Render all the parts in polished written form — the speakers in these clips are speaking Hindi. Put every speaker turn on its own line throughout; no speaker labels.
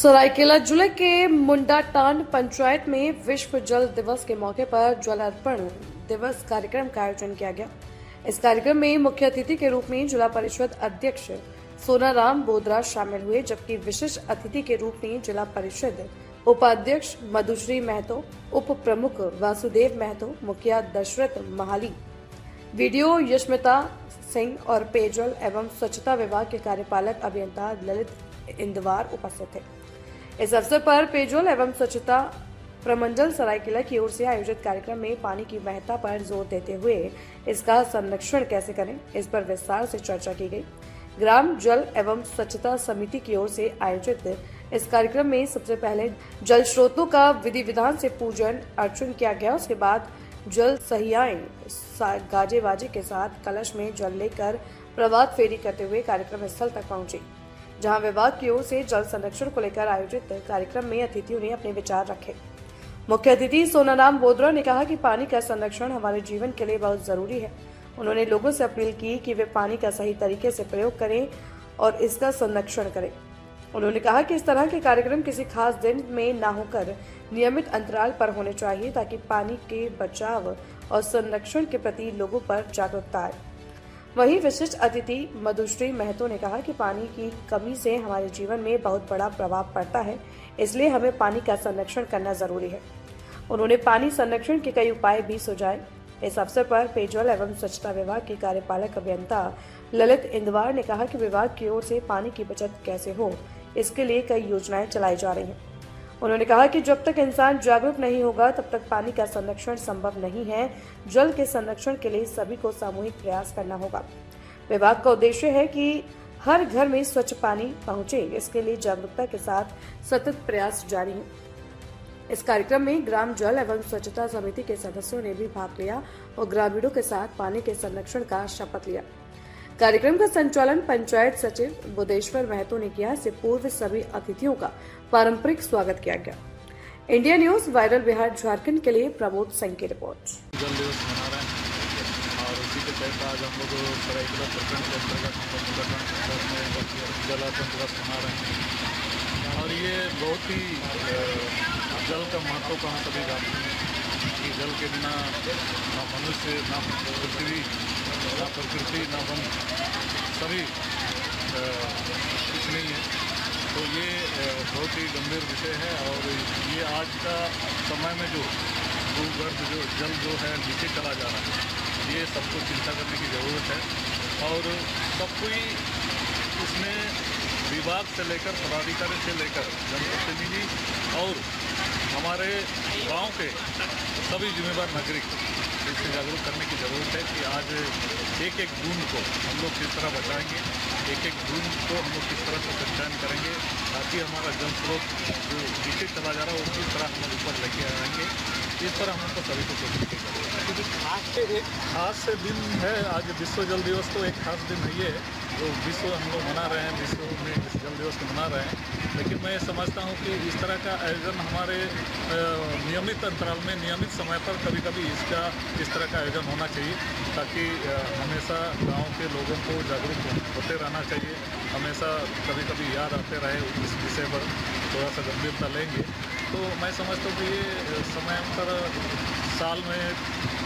सरायकेला जिले के मुंडाटांड पंचायत में विश्व जल दिवस के मौके पर जल अर्पण दिवस कार्यक्रम का आयोजन किया गया। इस कार्यक्रम में मुख्य अतिथि के रूप में जिला परिषद अध्यक्ष सोनाराम बोद्रा शामिल हुए, जबकि विशिष्ट अतिथि के रूप में जिला परिषद उपाध्यक्ष मधुश्री महतो, उप प्रमुख वासुदेव महतो, मुखिया दशरथ महाली, वीडियो यशमिता सिंह और पेयजल एवं स्वच्छता विभाग के कार्यपालक अभियंता ललित इंदवार उपस्थित थे। इस अवसर पर पेयजल एवं स्वच्छता प्रमंडल सरायकेला की ओर से आयोजित कार्यक्रम में पानी की महत्ता पर जोर देते हुए इसका संरक्षण कैसे करें, इस पर विस्तार से चर्चा की गई। ग्राम जल एवं स्वच्छता समिति की ओर से आयोजित इस कार्यक्रम में सबसे पहले जल स्रोतों का विधि विधान से पूजन अर्चन किया गया। उसके बाद जल सहियाएं गाजे बाजे के साथ कलश में जल लेकर प्रभात फेरी करते हुए कार्यक्रम स्थल तक पहुंची, जहां विभाग की ओर से जल संरक्षण को लेकर आयोजित कार्यक्रम में अतिथियों ने अपने विचार रखे। मुख्य अतिथि सोनाराम बोद्रा ने कहा कि पानी का संरक्षण हमारे जीवन के लिए बहुत जरूरी है। उन्होंने लोगों से अपील की कि वे पानी का सही तरीके से प्रयोग करें और इसका संरक्षण करें। उन्होंने कहा कि इस तरह के कार्यक्रम किसी खास दिन में न होकर नियमित अंतराल पर होने चाहिए, ताकि पानी के बचाव और संरक्षण के प्रति लोगों पर जागरूकता आए। वहीं विशिष्ट अतिथि मधुश्री महतो ने कहा कि पानी की कमी से हमारे जीवन में बहुत बड़ा प्रभाव पड़ता है, इसलिए हमें पानी का संरक्षण करना जरूरी है। उन्होंने पानी संरक्षण के कई उपाय भी सुझाए। इस अवसर पर पेयजल एवं स्वच्छता विभाग के कार्यपालक अभियंता ललित इंदवार ने कहा कि विभाग की ओर से पानी की बचत कैसे हो, इसके लिए कई योजनाएं चलाई जा रही हैं। उन्होंने कहा कि जब तक इंसान जागरूक नहीं होगा तब तक पानी का संरक्षण संभव नहीं है। जल के संरक्षण के लिए सभी को सामूहिक प्रयास करना होगा। विभाग का उद्देश्य है कि हर घर में स्वच्छ पानी पहुंचे, इसके लिए जागरूकता के साथ सतत प्रयास जारी है। इस कार्यक्रम में ग्राम जल एवं स्वच्छता समिति के सदस्यों ने भी भाग लिया और ग्रामीणों के साथ पानी के संरक्षण का शपथ लिया। कार्यक्रम का संचालन पंचायत सचिव बुद्धेश्वर महतो ने किया। इससे पूर्व सभी अतिथियों का पारंपरिक स्वागत किया गया। India news viral Bihar Jharkhand के लिए प्रमोद सिंह की रिपोर्ट।
जल दिवस मना रहे हैं और उसी के तहत आज हम लोग सरायकेला प्रखंड के अंतर्गत जल अर्पण दिवस मना रहे हैं। और ये बहुत ही जल का महत्व को हम सभी जानते हैं कि जल के बिना ना मनुष्य, ना पृथ्वी, ना प्रकृति, ना वन, सभी कुछ नहीं है। तो ये बहुत ही गंभीर विषय है और ये आज का समय में जो भूगर्भ जल जो है नीचे चला जा रहा है, ये सबको चिंता करने की ज़रूरत है। और सब कोई इसमें विभाग से लेकर पदाधिकारी से लेकर जनप्रतिनिधि और हमारे गांव के सभी जिम्मेदार नागरिक इससे जागरूक करने की ज़रूरत है कि आज एक एक बूंद को हम लोग किस तरह बचाएंगे, एक एक बूंद को हम लोग किस तरह से संचयन करेंगे, ताकि हमारा जल स्रोत जो नीचे चला जा रहा है वो किस तरह हम लोग ऊपर लेके आएंगे। इस पर हम लोग को सभी को सोचने की जरूरत है। क्योंकि आज से एक खास दिन है, आज विश्व जल दिवस, तो एक खास दिन है ये जो विश्व हम लोग मना रहे हैं, विश्व में जल दिवस को मना रहे हैं। लेकिन मैं समझता हूँ कि इस तरह का आयोजन हमारे नियमित अंतराल में, नियमित समय पर कभी कभी इस तरह का आयोजन होना चाहिए, ताकि हमेशा गांव के लोगों को जागरूक होते रहना चाहिए। हमेशा कभी कभी याद आते रहे इस विषय पर, थोड़ा सा गंभीरता लेंगे तो मैं समझता हूँ कि ये समयांतर साल में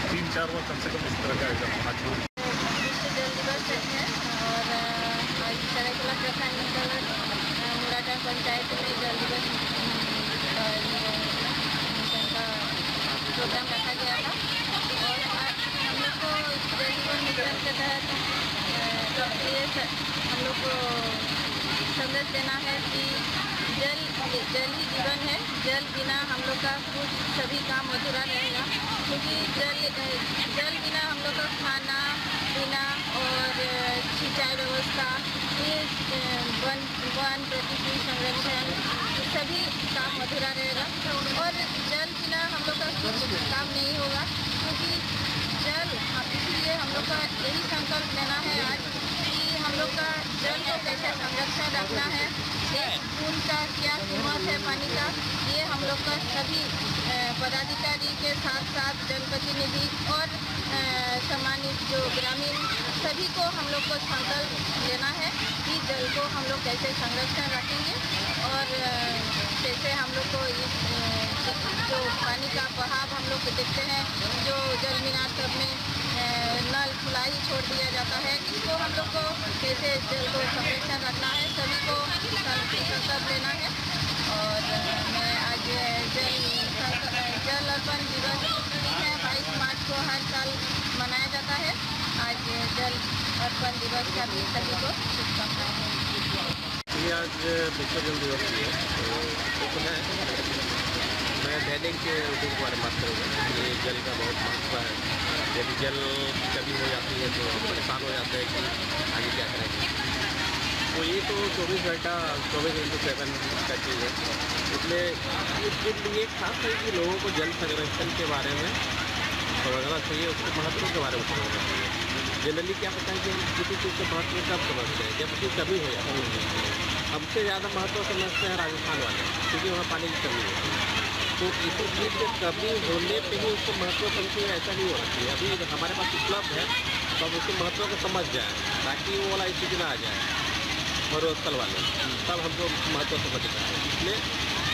3-4 बार कम से कम इस तरह का आयोजन होना चाहिए।
पंचायत में जल दिवस प्रोग्राम रखा गया था और हम लोग को जल जीवन मिशन के तहत हम लोग को संदेश देना है कि जल ही जीवन है। जल बिना हम लोग का कुछ सभी काम अधूरा रहेगा, क्योंकि जल बिना हम लोग का खाना पीना और सिंचाई व्यवस्था, ये वन प्रकृति संरक्षण, सभी काम अधूरा रहेगा। और जल बिना हम लोग का कुछ काम नहीं होगा, क्योंकि जल, इसीलिए हम लोग का यही संकल्प लेना है आज कि हम लोग का जल को कैसे संरक्षण रखना है, एक बूंद का क्या कीमत है पानी का, ये हम लोग का सभी पदाधिकारी के साथ साथ जनप्रतिनिधि और सम्मानित जो ग्रामीण सभी को हम लोग को संकल्प लेना है कि जल को हम लोग कैसे संरक्षण रखेंगे और जैसे हम लोग को इस जो पानी का बहाव हम लोग देखते हैं, जो जल मीनार सब में नल खुला ही छोड़ दिया जाता है, इसको हम लोग को कैसे जल को संरक्षण रखना है, सभी को संकल्प लेना है। और मैं आज जल अर्पण दिवस है 22 मार्च को हर साल मनाया जाता है। आज जल अर्पण दिवस का भी सभी को शुभकामनाएं।
ये आज विश्व जल दिवस है, तो है मैं दैनिक के रूटीन के बारे में बात करूँगा। ये जल का बहुत महत्व है। यदि जल की कमी हो जाती है तो हम परेशान हो जाते हैं कि आगे क्या करेंगे। तो ये तो 24 घंटा 24/7 का चीज़ है। इसमें ये खास है कि लोगों को जल संरक्षण के बारे में समझना चाहिए, उसके महत्व के बारे में समझना चाहिए। जनरली क्या होता है कि हम किसी चीज़ के महत्व कब समझते हैं, जब उसकी कमी हो जाती है। हमसे ज़्यादा महत्व समझते हैं राजस्थान वाले, क्योंकि वहाँ पानी की कमी है। तो इसी चीज़ की कमी होने पे ही उसको महत्व समझिए, ऐसा नहीं होना चाहिए। अभी हमारे पास उपलब्ध है तो हम उसके महत्व को समझ जाए, ताकि वो वाला स्थिति ना आ जाए और कल वाले तब हमको महत्व समझ जाए। इसलिए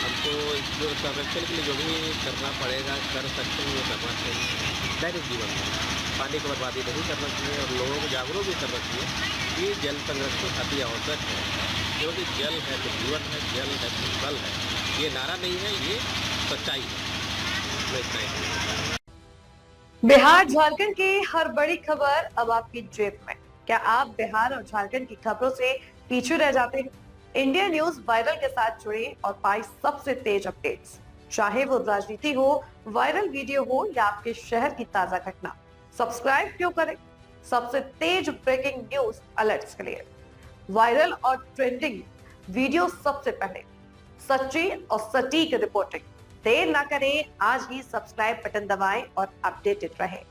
हमको जो संरक्षण के लिए जो भी करना पड़ेगा, कर सकते हैं, वो करना चाहिए। दैनिक जीवन में पानी की बर्बादी नहीं करना चाहिए और लोगों को जागरूक भी करना चाहिए कि जल संरक्षण अति आवश्यक है, क्योंकि जल है तो जीवन है, जल है तो बल है। ये नारा नहीं है, ये सच्चाई है।
बिहार झारखंड की हर बड़ी खबर अब आपकी जेब में। क्या आप बिहार और झारखंड की खबरों से पीछे रह जाते हैं? इंडिया न्यूज वायरल के साथ जुड़े और पाई सबसे तेज अपडेट्स, चाहे वो राजनीति हो, वायरल वीडियो हो या आपके शहर की ताजा घटना। सब्सक्राइब क्यों करें? सबसे तेज ब्रेकिंग न्यूज अलर्ट्स के लिए, वायरल और ट्रेंडिंग वीडियो सबसे पहले, सच्ची और सटीक रिपोर्टिंग। देर ना करें, आज ही सब्सक्राइब बटन दबाएं और अपडेटेड रहें।